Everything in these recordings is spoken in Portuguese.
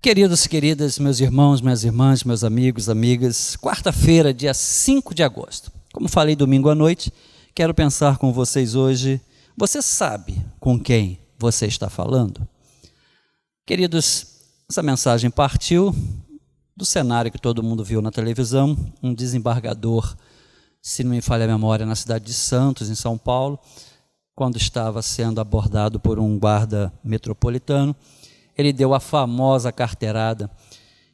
Queridos e queridas, meus irmãos, minhas irmãs, meus amigos, amigas, quarta-feira, dia 5 de agosto. Como falei domingo à noite, quero pensar com vocês hoje. Você sabe com quem você está falando? Queridos, essa mensagem partiu do cenário que todo mundo viu na televisão, um desembargador, se não me falha a memória, na cidade de Santos, em São Paulo, quando estava sendo abordado por um guarda metropolitano. Ele deu a famosa carteirada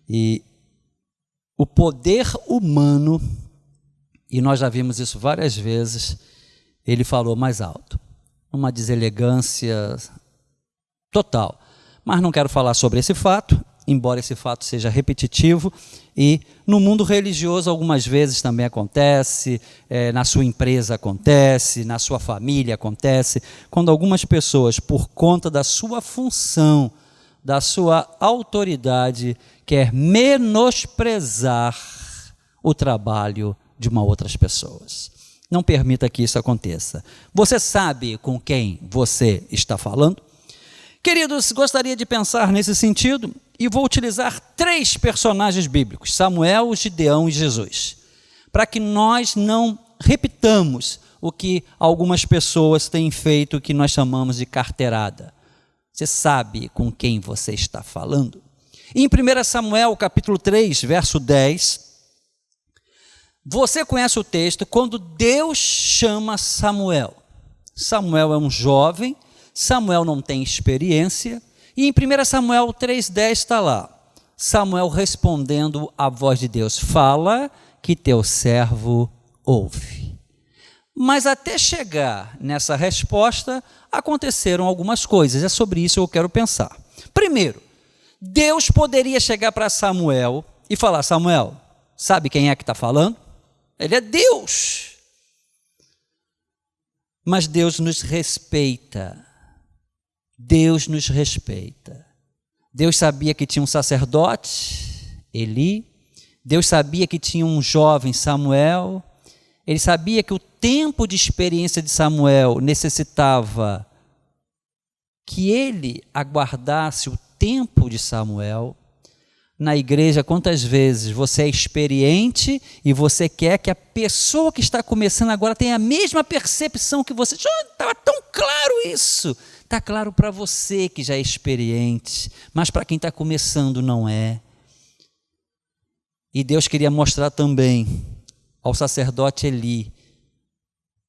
e o poder humano, e nós já vimos isso várias vezes, ele falou mais alto. Uma deselegância total. Mas não quero falar sobre esse fato, embora esse fato seja repetitivo, e no mundo religioso algumas vezes também acontece, na sua empresa acontece, na sua família acontece, quando algumas pessoas, por conta da sua função, da sua autoridade, quer menosprezar o trabalho de outras pessoas. Não permita que isso aconteça. Você sabe com quem você está falando? Queridos, gostaria de pensar nesse sentido e vou utilizar 3 personagens bíblicos, Samuel, Gideão e Jesus, para que nós não repitamos o que algumas pessoas têm feito, que nós chamamos de carteirada. Você sabe com quem você está falando? Em 1 Samuel, capítulo 3, verso 10, você conhece o texto, quando Deus chama Samuel. Samuel é um jovem, Samuel não tem experiência, e em 1 Samuel 3,10 está lá, Samuel respondendo à voz de Deus, fala que teu servo ouve. Mas até chegar nessa resposta, aconteceram algumas coisas, é sobre isso que eu quero pensar. Primeiro, Deus poderia chegar para Samuel e falar, Samuel, sabe quem é que está falando? Ele é Deus. Mas Deus nos respeita. Deus nos respeita. Deus sabia que tinha um sacerdote, Eli. Deus sabia que tinha um jovem, Samuel. Ele sabia que o tempo de experiência de Samuel necessitava que ele aguardasse o tempo de Samuel. Na igreja, quantas vezes você é experiente e você quer que a pessoa que está começando agora tenha a mesma percepção que você? Estava tão claro isso. Está claro para você que já é experiente, mas para quem está começando não é. E Deus queria mostrar também ao sacerdote Eli,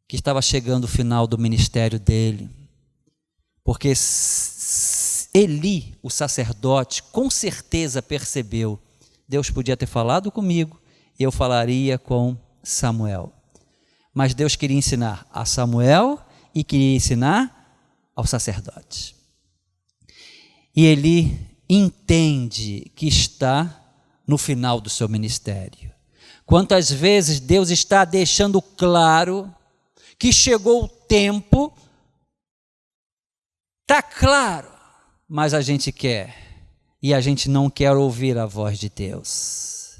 que estava chegando o final do ministério dele, porque Eli, o sacerdote, com certeza percebeu, Deus podia ter falado comigo, e eu falaria com Samuel, mas Deus queria ensinar a Samuel e queria ensinar ao sacerdote, e Eli entende que está no final do seu ministério. Quantas vezes Deus está deixando claro que chegou o tempo, está claro, mas a gente quer, e a gente não quer ouvir a voz de Deus.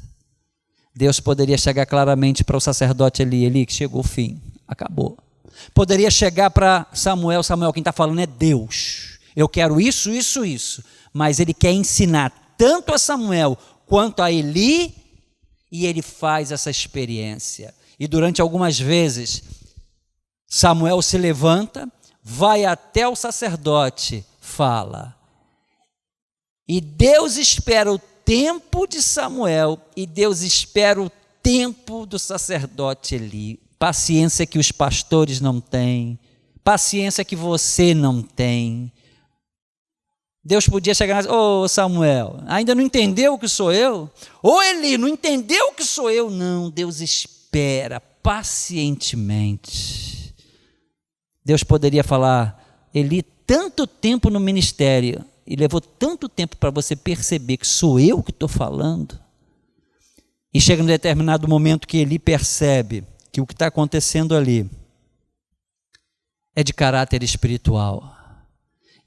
Deus poderia chegar claramente para o sacerdote Eli, que chegou o fim, acabou. Poderia chegar para Samuel, quem está falando é Deus. Eu quero isso, isso, isso. Mas ele quer ensinar tanto a Samuel quanto a Eli, e ele faz essa experiência. E durante algumas vezes, Samuel se levanta, vai até o sacerdote, fala. E Deus espera o tempo de Samuel, e Deus espera o tempo do sacerdote Eli. Paciência que os pastores não têm, paciência que você não tem. Deus podia chegar e dizer: ô Samuel, ainda não entendeu o que sou eu? Ô Eli, não entendeu o que sou eu? Não, Deus espera pacientemente. Deus poderia falar: Eli, tanto tempo no ministério, e levou tanto tempo para você perceber que sou eu que estou falando. E chega num determinado momento que Eli percebe que o que está acontecendo ali é de caráter espiritual.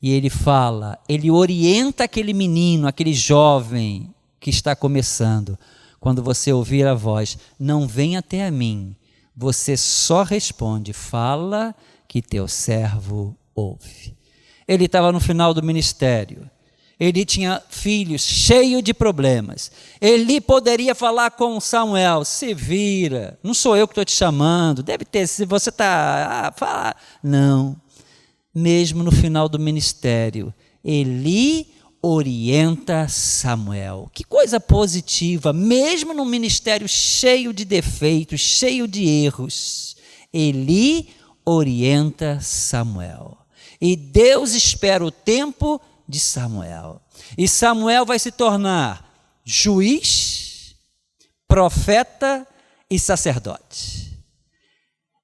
E ele fala, ele orienta aquele menino, aquele jovem que está começando. Quando você ouvir a voz, não venha até a mim. Você só responde: fala que teu servo ouve. Ele estava no final do ministério. Ele tinha filhos cheios de problemas. Ele poderia falar com Samuel: se vira, não sou eu que estou te chamando, deve ter, se você está... fala. Não, mesmo no final do ministério, Eli orienta Samuel. Que coisa positiva, mesmo num ministério cheio de defeitos, cheio de erros, Eli orienta Samuel. E Deus espera o tempo de Samuel. E Samuel vai se tornar juiz, profeta e sacerdote.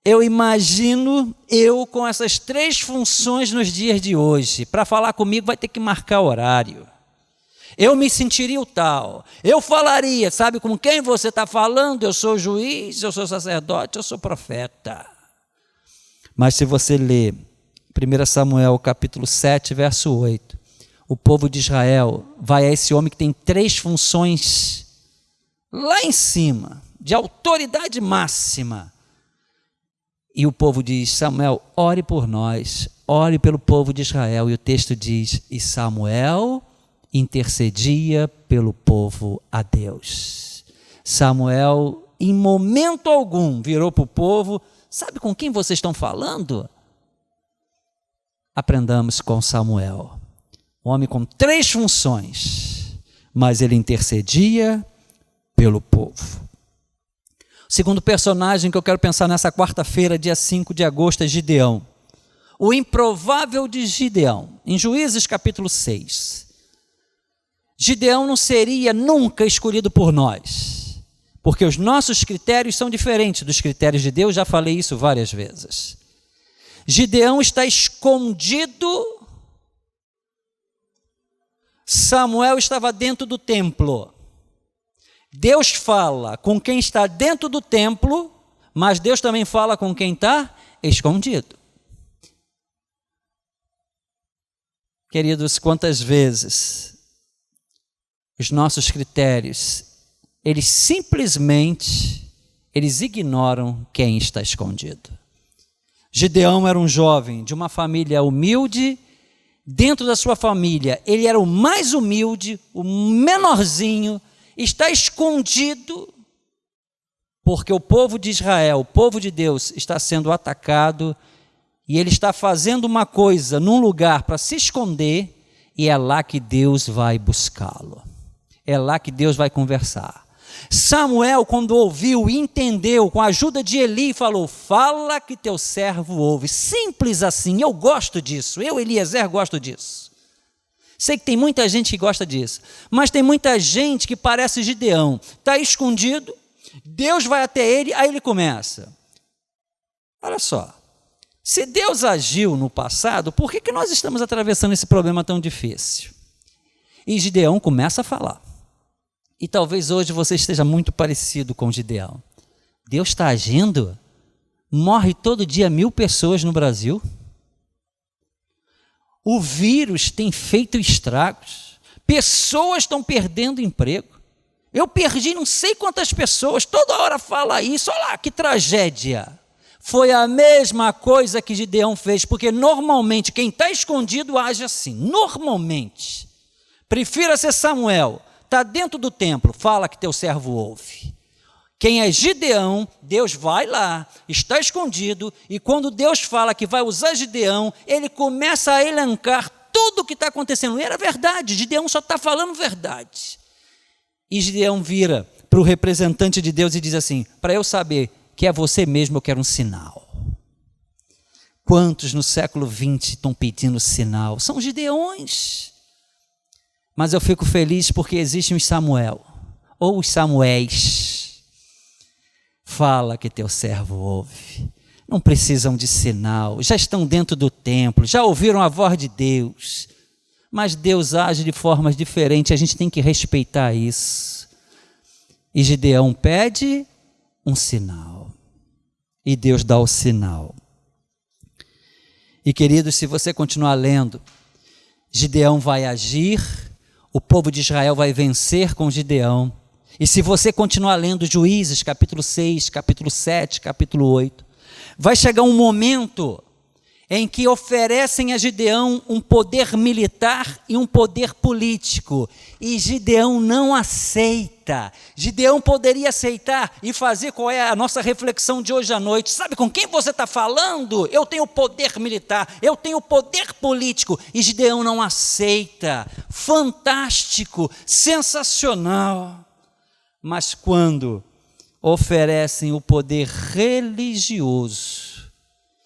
Eu imagino eu com essas 3 funções nos dias de hoje. Para falar comigo vai ter que marcar horário. Eu me sentiria o tal. Eu falaria, sabe com quem você está falando? Eu sou juiz, eu sou sacerdote, eu sou profeta. Mas se você ler 1 Samuel capítulo 7, verso 8, o povo de Israel vai a esse homem que tem 3 funções lá em cima, de autoridade máxima. E o povo diz: Samuel, ore por nós, ore pelo povo de Israel. E o texto diz: e Samuel intercedia pelo povo a Deus. Samuel, em momento algum, virou para o povo: sabe com quem vocês estão falando? Aprendamos com Samuel. Um homem com 3 funções, mas ele intercedia pelo povo. O segundo personagem que eu quero pensar nessa quarta-feira, dia 5 de agosto, é Gideão. O improvável de Gideão, em Juízes capítulo 6. Gideão não seria nunca escolhido por nós, porque os nossos critérios são diferentes dos critérios de Deus, já falei isso várias vezes. Gideão está escondido. Samuel estava dentro do templo. Deus fala com quem está dentro do templo, mas Deus também fala com quem está escondido. Queridos, quantas vezes os nossos critérios, eles ignoram quem está escondido. Gideão era um jovem de uma família humilde. Dentro da sua família, ele era o mais humilde, o menorzinho, está escondido, porque o povo de Israel, o povo de Deus, está sendo atacado, e ele está fazendo uma coisa num lugar para se esconder, e é lá que Deus vai buscá-lo, é lá que Deus vai conversar. Samuel, quando ouviu e entendeu, com a ajuda de Eli, falou: fala que teu servo ouve. Simples assim, eu gosto disso, eu, Eliezer, gosto disso. Sei que tem muita gente que gosta disso, mas tem muita gente que parece Gideão, está escondido, Deus vai até ele, aí ele começa. Olha só, se Deus agiu no passado, por que nós estamos atravessando esse problema tão difícil? E Gideão começa a falar. E talvez hoje você esteja muito parecido com Gideão. Deus está agindo? Morre todo dia 1000 pessoas no Brasil. O vírus tem feito estragos. Pessoas estão perdendo emprego. Eu perdi não sei quantas pessoas, toda hora fala isso. Olha lá, que tragédia. Foi a mesma coisa que Gideão fez, porque normalmente quem está escondido age assim, normalmente. Prefira ser Samuel, está dentro do templo, fala que teu servo ouve. Quem é Gideão, Deus vai lá, está escondido, e quando Deus fala que vai usar Gideão, ele começa a elencar tudo o que está acontecendo. E era verdade, Gideão só está falando verdade. E Gideão vira para o representante de Deus e diz assim: para eu saber que é você mesmo, eu quero um sinal. Quantos no século XX estão pedindo sinal? São Gideões. Mas eu fico feliz porque existe um Samuel, ou os Samuéis. Fala que teu servo ouve. Não precisam de sinal, já estão dentro do templo, já ouviram a voz de Deus. Mas Deus age de formas diferentes, a gente tem que respeitar isso. E Gideão pede um sinal. E Deus dá o sinal. E queridos, se você continuar lendo, Gideão vai agir, o povo de Israel vai vencer com Gideão. E se você continuar lendo Juízes, capítulo 6, capítulo 7, capítulo 8, vai chegar um momento em que oferecem a Gideão um poder militar e um poder político. E Gideão não aceita. Gideão poderia aceitar e fazer qual é a nossa reflexão de hoje à noite. Sabe com quem você está falando? Eu tenho poder militar, eu tenho poder político. E Gideão não aceita. Fantástico, sensacional. Mas quando oferecem o poder religioso,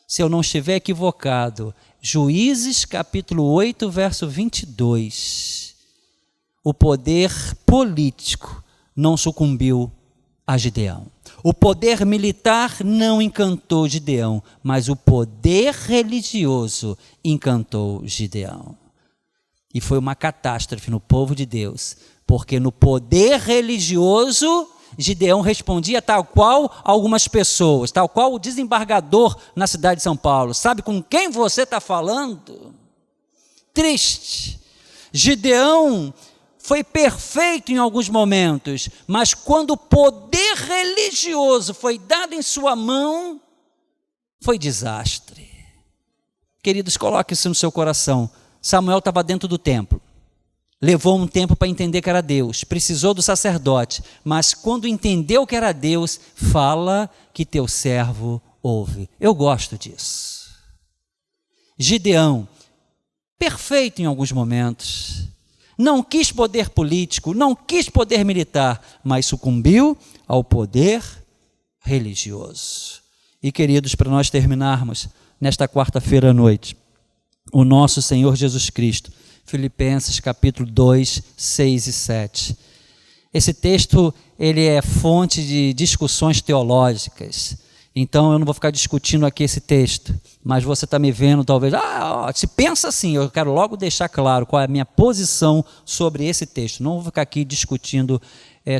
se eu não estiver equivocado, Juízes capítulo 8, verso 22, o poder político não sucumbiu a Gideão. O poder militar não encantou Gideão, mas o poder religioso encantou Gideão. E foi uma catástrofe no povo de Deus, porque no poder religioso Gideão respondia tal qual algumas pessoas, tal qual o desembargador na cidade de São Paulo. Sabe com quem você está falando? Triste. Gideão foi perfeito em alguns momentos, mas quando o poder religioso foi dado em sua mão, foi desastre. Queridos, coloque isso no seu coração. Samuel estava dentro do templo. Levou um tempo para entender que era Deus, precisou do sacerdote, mas quando entendeu que era Deus, fala que teu servo ouve. Eu gosto disso. Gideão, perfeito em alguns momentos, não quis poder político, não quis poder militar, mas sucumbiu ao poder religioso. E queridos, para nós terminarmos nesta quarta-feira à noite, o nosso Senhor Jesus Cristo, Filipenses capítulo 2, 6 e 7. Esse texto, ele é fonte de discussões teológicas. Então, eu não vou ficar discutindo aqui esse texto, mas você está me vendo, talvez, se pensa assim, eu quero logo deixar claro qual é a minha posição sobre esse texto. Não vou ficar aqui discutindo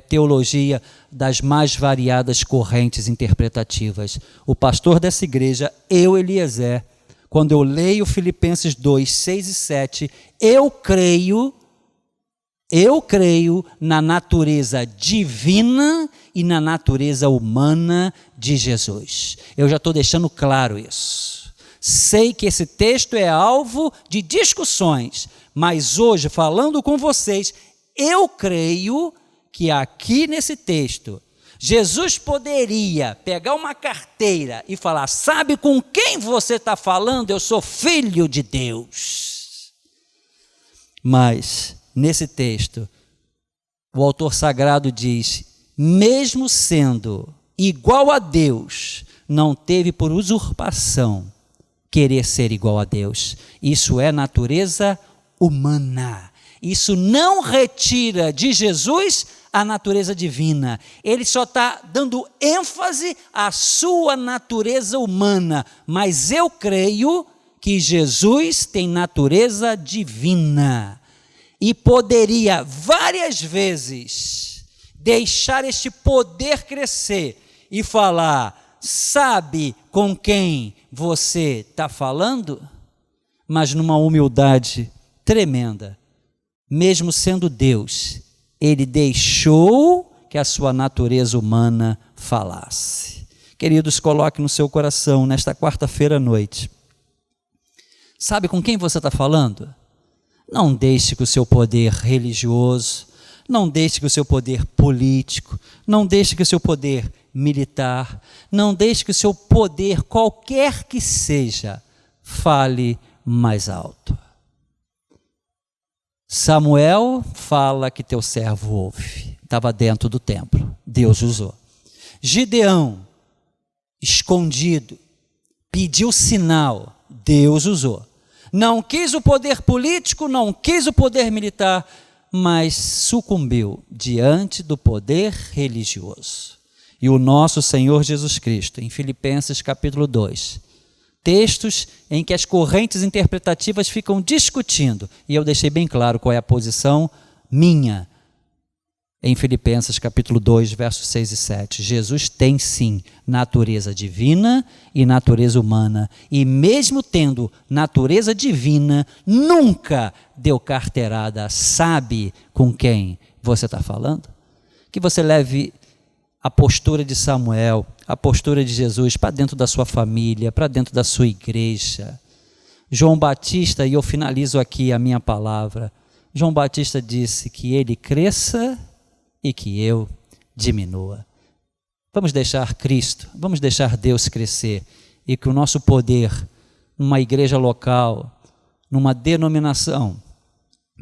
teologia das mais variadas correntes interpretativas. O pastor dessa igreja, Eliezer, quando eu leio Filipenses 2, 6 e 7, eu creio na natureza divina e na natureza humana de Jesus. Eu já estou deixando claro isso. Sei que esse texto é alvo de discussões, mas hoje, falando com vocês, eu creio que aqui nesse texto, Jesus poderia pegar uma carteira e falar: sabe com quem você está falando? Eu sou filho de Deus. Mas, nesse texto, o autor sagrado diz: mesmo sendo igual a Deus, não teve por usurpação querer ser igual a Deus. Isso é natureza humana. Isso não retira de Jesus a natureza divina. Ele só está dando ênfase à sua natureza humana. Mas eu creio que Jesus tem natureza divina. E poderia várias vezes deixar este poder crescer e falar: sabe com quem você está falando? Mas numa humildade tremenda. Mesmo sendo Deus, ele deixou que a sua natureza humana falasse. Queridos, coloque no seu coração, nesta quarta-feira à noite. Sabe com quem você está falando? Não deixe que o seu poder religioso, não deixe que o seu poder político, não deixe que o seu poder militar, não deixe que o seu poder, qualquer que seja, fale mais alto. Samuel fala que teu servo ouve. Estava dentro do templo, Deus usou. Gideão, escondido, pediu sinal, Deus usou. Não quis o poder político, não quis o poder militar, mas sucumbiu diante do poder religioso. E o nosso Senhor Jesus Cristo, em Filipenses capítulo 2, textos em que as correntes interpretativas ficam discutindo, e eu deixei bem claro qual é a posição minha, em Filipenses capítulo 2, versos 6 e 7. Jesus tem sim natureza divina e natureza humana, e mesmo tendo natureza divina, nunca deu carteirada. Sabe com quem você está falando? Que você leve a postura de Samuel, a postura de Jesus para dentro da sua família, para dentro da sua igreja. João Batista, e eu finalizo aqui a minha palavra, João Batista disse que ele cresça e que eu diminua. Vamos deixar Cristo, vamos deixar Deus crescer, e que o nosso poder numa igreja local, numa denominação,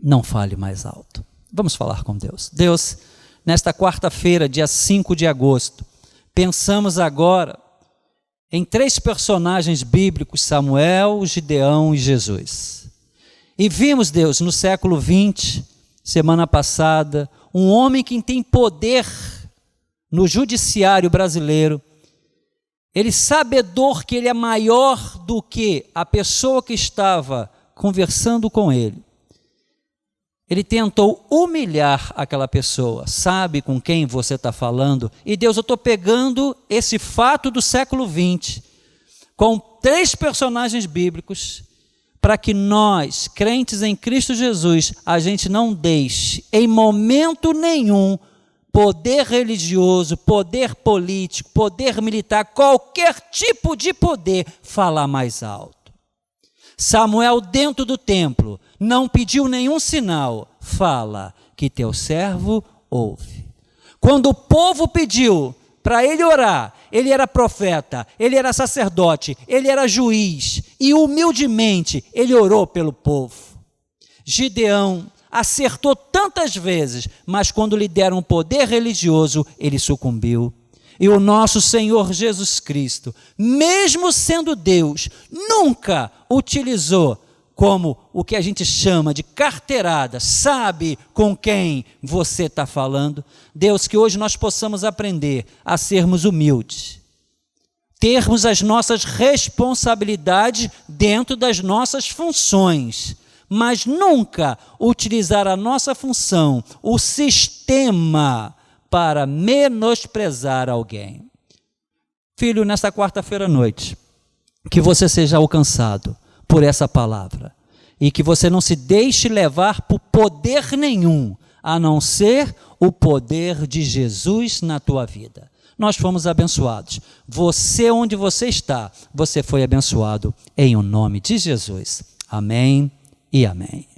não fale mais alto. Vamos falar com Deus. Deus, nesta quarta-feira, dia 5 de agosto, pensamos agora em 3 personagens bíblicos, Samuel, Gideão e Jesus. E vimos, Deus, no século 20, semana passada, um homem que tem poder no judiciário brasileiro, ele sabedor que ele é maior do que a pessoa que estava conversando com ele. Ele tentou humilhar aquela pessoa. Sabe com quem você está falando? E Deus, eu estou pegando esse fato do século 20, com 3 personagens bíblicos, para que nós, crentes em Cristo Jesus, a gente não deixe, em momento nenhum, poder religioso, poder político, poder militar, qualquer tipo de poder, falar mais alto. Samuel, dentro do templo, não pediu nenhum sinal, fala que teu servo ouve. Quando o povo pediu para ele orar, ele era profeta, ele era sacerdote, ele era juiz, e humildemente ele orou pelo povo. Gideão acertou tantas vezes, mas quando lhe deram poder religioso, ele sucumbiu. E o nosso Senhor Jesus Cristo, mesmo sendo Deus, nunca utilizou como o que a gente chama de carteirada. Sabe com quem você está falando? Deus, que hoje nós possamos aprender a sermos humildes, termos as nossas responsabilidades dentro das nossas funções, mas nunca utilizar a nossa função, o sistema, para menosprezar alguém. Filho, nesta quarta-feira à noite, que você seja alcançado por essa palavra, e que você não se deixe levar por poder nenhum, a não ser o poder de Jesus na tua vida. Nós fomos abençoados. Você, onde você está, você foi abençoado em o nome de Jesus. Amém e amém.